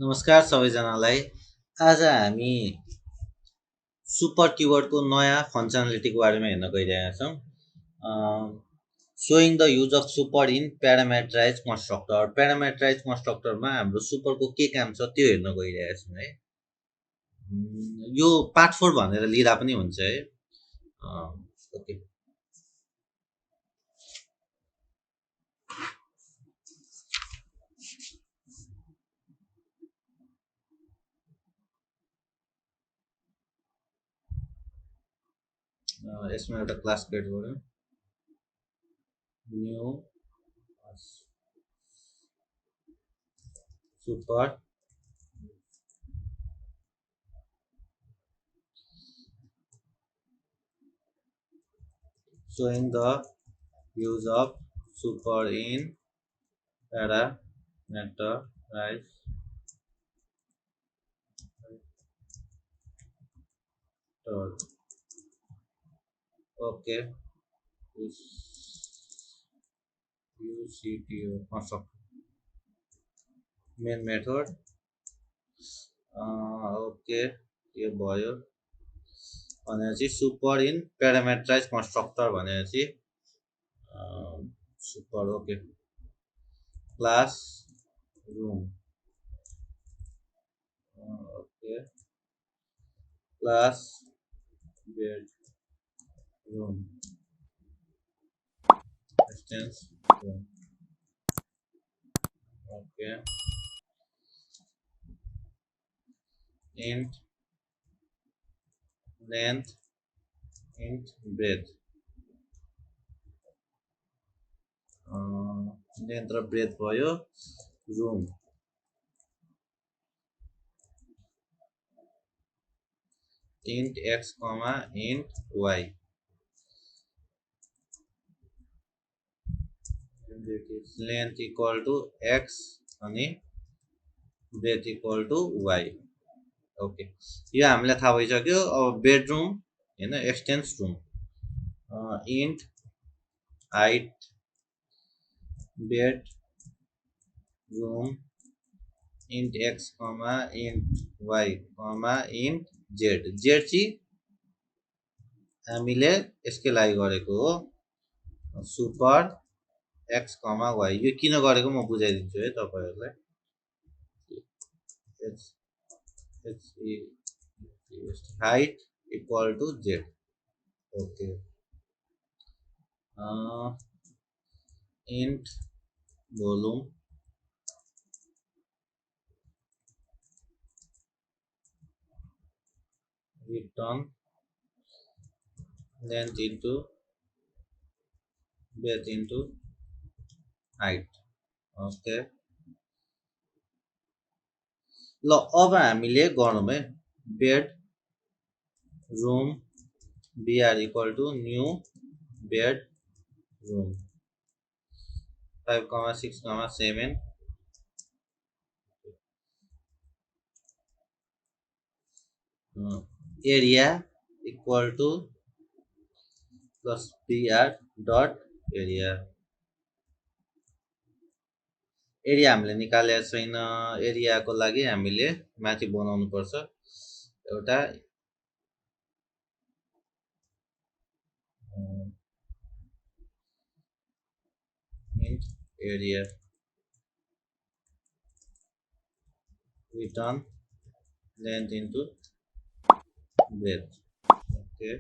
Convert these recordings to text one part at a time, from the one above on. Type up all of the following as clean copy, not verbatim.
नमस्कार सबैजनालाई। आज हामी सुपर किवर्डको नयाँ फङ्सनालिटीको बारेमा हेर्न गइरहेका छौँ। Showing the use of super in प्यारामेट्राइज constructor. Parameterize कन्स्ट्रक्टरमा हाम्रो सुपरको के काम छ त्यो हेर्न गइरहेका छौँ है। यो पार्ट 4 भनेर लिँदा पनि हुन्छ है। ओके, यसमा एउटा क्लास क्रिएट गरौँ। New super showing the use of super in parameterized okay UCTO construct main method okay यो भयो भनेपछि सुपर इन प्यारामेट्राइज कन्स्ट्रक्टर भनेपछि super okay class room okay class bed room expanse room okay int length int breadth length र breadth भयो room int x int y length equal to x अनि breadth equal to y okay यो हामीलाई थाहा भइसक्यो। अब bedroom हैन extends room int height bedroom int x int y int z z चाहिँ हामीले यसकै लागि गरेको हो सुपर एक्स वाई। यो किन गरेको म बुझाइदिन्छु है तपाईहरुलाई। height equal to z okay int volume return length into breadth into height okay ल अब हामीले गरौँ है bed room br equal to new bed room 5, 6, 7 area equal to plus br dot area area हामीले निकालेको छैन। एरियाको लागि हामीले माथि बनाउनु पर्छ एउटा int area return length into breadth okay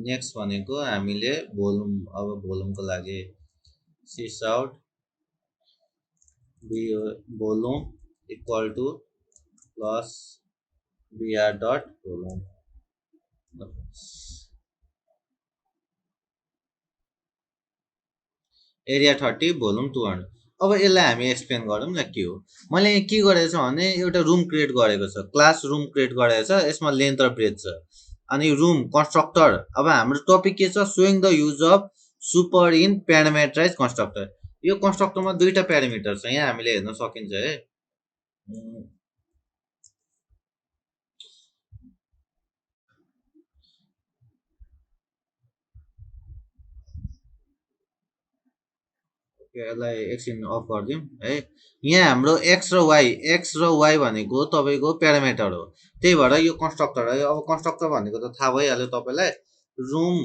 next भनेको हामीले भोल्युम अब भोल्युमको लागि sysout volume equal to plus br dot volume area 30 volume 200। अब यसलाई हामी एक्सप्लेन गरौँ न के हो। मैले यहाँ के गरेको छु भने एउटा रुम क्रिएट गरेको छ, क्लास रुम क्रिएट गरेको छ, यसमा लेन्थ र ब्रेथ छ अनि रुम कन्स्ट्रक्टर। अब हाम्रो टपिक के छ showing the use of super in प्यारामेट्राइज constructor. यो कन्स्ट्रक्टरमा दुईटा प्यारामिटर छ यहाँ हामीले हेर्न सकिन्छ है। यसलाई एकछिन अफ गरिदिउँ है। यहाँ हाम्रो एक्स र वाइ भनेको तपाईँको प्यारामिटर हो, त्यही भएर यो कन्स्ट्रक्टर है। अब कन्स्ट्रक्टर भनेको त थाहा भइहाल्यो तपाईँलाई, रुम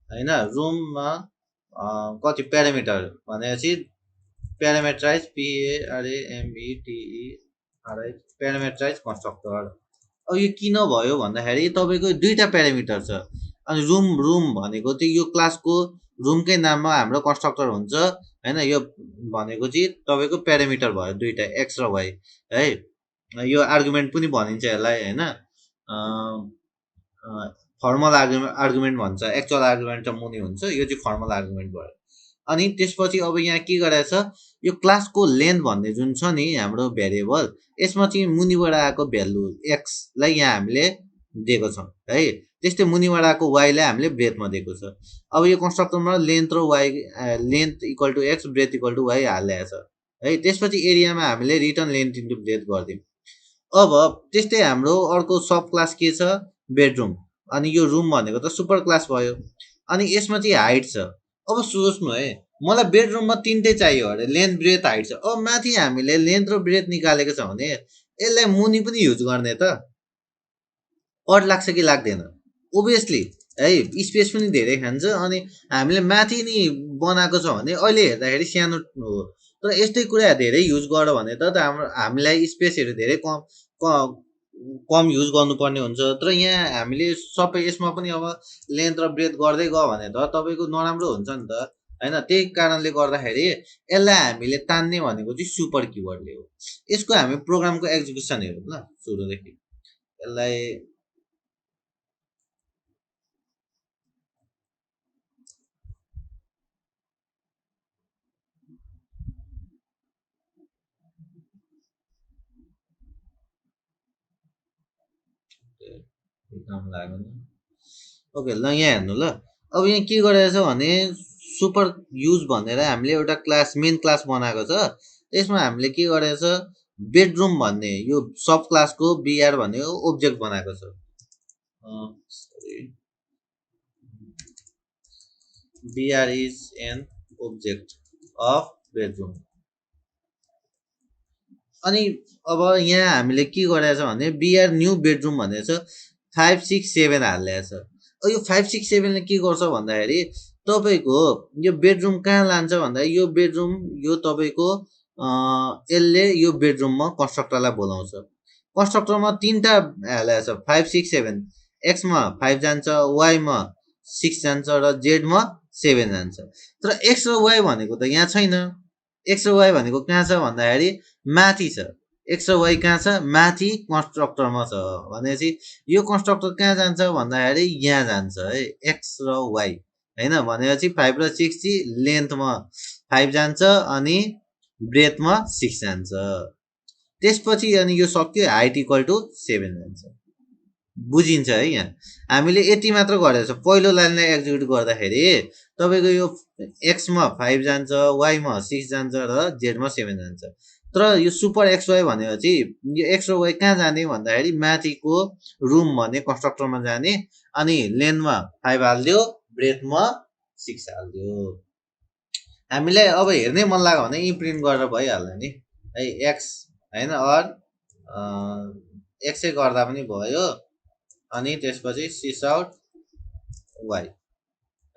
होइन, रुममा कति प्यारामिटर भनेपछि प्यारामेट्राइज PARAMETERI प्यारामेट्राइज कन्स्ट्रक्टर। अब यो किन भयो भन्दाखेरि तपाईँको दुईवटा प्यारामिटर छ, अनि रुम भनेको चाहिँ यो क्लासको रुमकै नाममा हाम्रो कन्स्ट्रक्टर हुन्छ होइन। यो भनेको चाहिँ तपाईँको प्यारामिटर भयो दुईवटा, एक्स र वाइ है। यो आर्गुमेन्ट पनि भनिन्छ यसलाई होइन। फर्मल आर्गुमेन्ट भन्छ, एक्चुअल आर्गुमेन्ट त मुनि हुन्छ, यो चाहिँ फर्मल आर्गुमेन्ट भयो। अनि त्यसपछि अब यहाँ के गरेछ, यो क्लासको लेन्थ भन्ने जुन छ नि हाम्रो भेरिएबल, यसमा चाहिँ मुनिबाट आएको भ्यालु एक्सलाई यहाँ हामीले दिएको छौँ है। त्यस्तै मुनिबाट आएको वाइलाई हामीले ब्रेथमा दिएको छ। अब यो कन्स्ट्रक्टरमा लेन्थ र y, length equal to x, breadth equal to y हालिएको छ है। त्यसपछि एरियामा हामीले रिटर्न लेन्थ इन्टु ब्रेथ गरिदिउँ। अब त्यस्तै हाम्रो अर्को सब क्लास के छ, बेडरुम। अनि यो रुम भनेको त सुपर क्लास भयो। अनि यसमा चाहिँ हाइट छ। अब सोच्नु है, मलाई बेडरुममा तिनटै चाहियो अरे, लेन्थ ब्रेथ हाइट छ। अब माथि हामीले लेन्थ र ब्रेथ निकालेको छ भने यसलाई मुनि पनि युज गर्ने त अड लाग्छ कि लाग्दैन? ओभियसली है, स्पेस पनि धेरै खान्छ। अनि हामीले माथि नि बनाएको छ भने अहिले हेर्दाखेरि सानो हो, तर यस्तै कुरा धेरै युज गर्यो भने त हामीलाई स्पेसहरू धेरै कम युज गर्नुपर्ने हुन्छ। तर यहाँ हामीले सबै यसमा पनि अब लेन्थ र ब्रेथ गर्दै गयो भने त तपाईँको नराम्रो हुन्छ नि त होइन। त्यही कारणले गर्दाखेरि यसलाई हामीले तान्ने भनेको चाहिँ सुपर किवर्डले हो। यसको हामी प्रोग्रामको एक्जिक्युसन हेरौँ ल सुरुदेखि। यसलाई लाग्यो ओके ल, यहाँ हेर्नु ल। अब यहाँ के गरेको छ भने सुपर युज भनेर हामीले एउटा क्लास, मेन क्लास बनाएको छ। यसमा हामीले के गरेको छ, बेडरुम भन्ने यो सब क्लासको BR भन्ने ओब्जेक्ट बनाएको छ। BR is an object of bedroom. अनि अब यहाँ हामीले के गरेको छ भने BR न्यू बेडरुम भनेको छ 5 6 7 हालिएको छ। यो 5 6 7ले के गर्छ भन्दाखेरि तपाईँको यो बेडरुम कहाँ लान्छ भन्दा यो बेडरुम यो तपाईँको यसले यो बेडरुममा कन्स्ट्रक्टरलाई बोलाउँछ। कन्स्ट्रक्टरमा तिनवटा हालेको छ, 5 6 7। एक्समा 5 जान्छ, वाइमा 6 जान्छ र जेडमा 7 जान्छ। तर एक्स र वाइ भनेको त यहाँ छैन। एक्स र वाइ भनेको कहाँ छ भन्दाखेरि माथि छ। एक्स र वाइ कहाँ छ, माथि कन्स्ट्रक्टरमा छ। भनेपछि यो कन्स्ट्रक्टर कहाँ जान्छ भन्दाखेरि यहाँ जान्छ है, एक्स र वाइ होइन। भनेपछि 5 र 6 चाहिँ लेन्थमा 5 जान्छ अनि ब्रेथमा 6 जान्छ। त्यसपछि अनि यो सक्यो, हाइट इक्वल टु 7 जान्छ। बुझिन्छ है। यहाँ हामीले यति मात्र गरेको छ। पहिलो लाइनलाई एक्जिक्युट गर्दाखेरि तपाईँको यो एक्समा 5 जान्छ, वाइमा 6 जान्छ र जेडमा 7 जान्छ। तर यो सुपर एक्स वाइ भनेपछि यो एक्स र वाइ कहाँ जाने भन्दाखेरि माथिको रुम भन्ने कन्स्ट्रक्टरमा जाने। अनि लेन्थमा 5 हालिदियो, ब्रेथमा 6 हालिदियो। हामीलाई अब हेर्नै मन लाग्यो भने यी प्रिन्ट गरेर भइहाल्यो नि है, एक्स होइन, अर एक्सै गर्दा पनि भयो। अनि त्यसपछि सिस आउट वाइ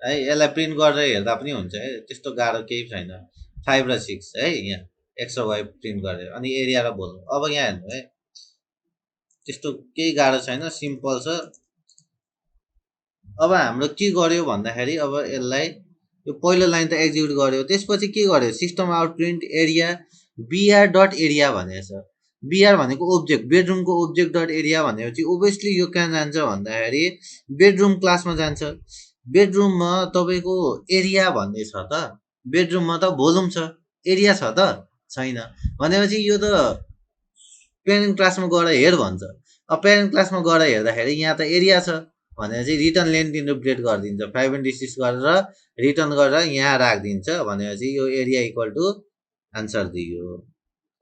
है, यसलाई प्रिन्ट गरेर हेर्दा पनि हुन्छ है, त्यस्तो गाह्रो केही छैन। 5 र 6 है, यहाँ एक्स र वाइ प्रिन्ट गरेर। अनि एरिया र भोल्युम अब यहाँ हेर्नु है, त्यस्तो केही गाह्रो छैन, सिम्पल छ। अब हाम्रो के गर्यो भन्दाखेरि अब यसलाई यो पहिलो लाइन त एक्जिक्युट गर्यो, त्यसपछि के गर्यो, system out print area br.area भनेको छ। BR भनेको ओब्जेक्ट, बेडरुमको ओब्जेक्ट डट एरिया भनेपछि ओभियसली यो कहाँ जान्छ भन्दाखेरि बेडरुम क्लासमा जान्छ। बेडरुममा तपाईँको एरिया भन्ने छ त, बेडरुममा त भोल्युम छ, एरिया छ त छैन। भनेपछि यो त पेरेन्ट क्लासमा गएर हेर भन्छ। अब पेरेन्ट क्लासमा गएर हेर्दाखेरि यहाँ त एरिया छ भनेपछि रिटर्न लेन्थ इन्टु ब्रेथ गरिदिन्छ, 5 into 6 गरेर रिटर्न गरेर यहाँ राखिदिन्छ। भनेपछि यो एरिया इक्वल टु आन्सर दियो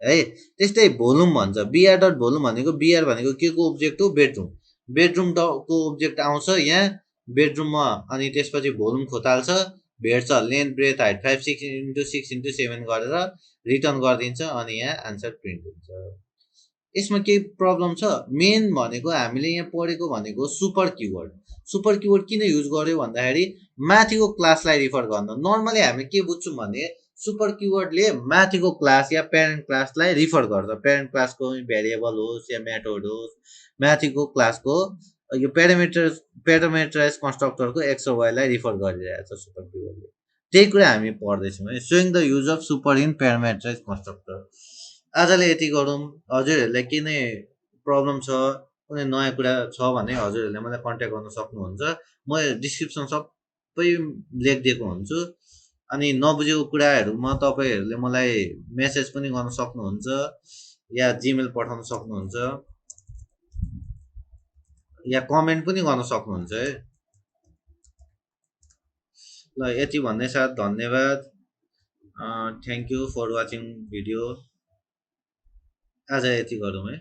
है। त्यस्तै भोल्युम भन्छ, br.volume भनेको, BR भनेको के को ओब्जेक्ट हो, बेडरुम। बेडरुमको ओब्जेक्ट आउँछ यहाँ बेडरुममा, अनि त्यसपछि भोल्युम खोताल्छ। भेट्छ length breadth height 5 6 into 6 into 7 गरेर रिटर्न गरिदिन्छ अनि यहाँ आन्सर प्रिन्ट हुन्छ। यसमा केही प्रब्लम छ? मेन भनेको हामीले यहाँ पढेको भनेको सुपर किवर्ड किन युज गर्यो भन्दाखेरि माथिको क्लासलाई रिफर गर्न। नर्मली हामी के बुझ्छौँ भने सुपर किवर्डले माथिको क्लास या प्यारेन्ट क्लासलाई रिफर गर्छ। प्यारेन्ट क्लासको भेरिएबल होस् या मेथड होस्, माथिको क्लासको यो प्यारामिटराइज कन्स्ट्रक्टरको एक्स र वाइलाई रिफर गरिरहेछ सुपर किवर्डले। त्यही कुरा हामी पढ्दैछौँ है, showing the use of super in parameterized constructor. आजलाई यति गरौँ। हजुरहरूलाई के नै प्रब्लम छ, कुनै नयाँ कुरा छ भने हजुरहरूले मलाई कन्ट्याक्ट गर्न सक्नुहुन्छ। म डिस्क्रिप्सन सबै लेखिदिएको हुन्छु। अनि नबुझेको कुराहरूमा तपाईँहरूले मलाई मेसेज पनि गर्न सक्नुहुन्छ या जिमेल पठाउन सक्नुहुन्छ या कमेन्ट पनि गर्न सक्नुहुन्छ है। ल यति भन्ने साथ धन्यवाद। Thank you for watching video. आज यति गरौँ है।